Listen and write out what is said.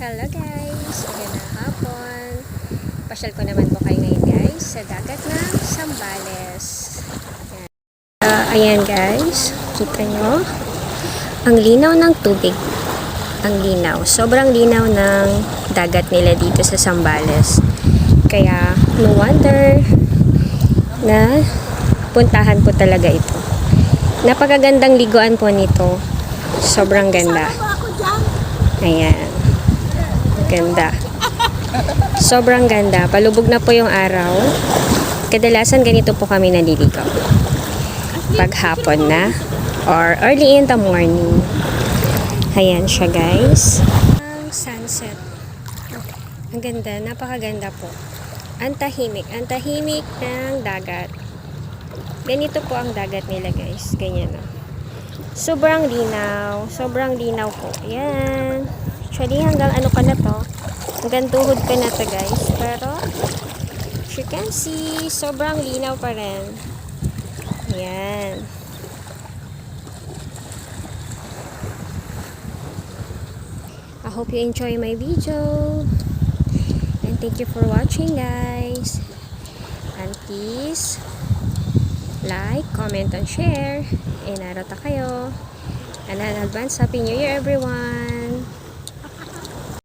Hello guys! Magandang hapon. Pasyal ko naman po kayo ngayon guys sa dagat ng Zambales. Ayan guys, kita nyo ang linaw ng tubig. Ang linaw, sobrang linaw ng dagat nila dito sa Zambales. Kaya no wonder na puntahan po talaga ito. Napakagandang liguan po nito. Sobrang ganda. Ayan. Ganda. Sobrang ganda. Palubog na po yung araw. Kadalasan ganito po kami naliligo. Paghapon na or early in the morning. Ayan siya guys. Ang sunset. Ang ganda. Napakaganda po. Ang tahimik. Ang tahimik ng dagat. Ganito po ang dagat nila guys. Ganyan o. Sobrang linaw. Sobrang linaw po. Ayan. Actually, hanggang ano ka na to. Hanggang tuhod ka na to guys. Pero, as you can see, sobrang linaw pa rin. Ayan. I hope you enjoy my video. And thank you for watching guys. And please, like, comment, and share. Inarota kayo. And an advance Happy New Year everyone.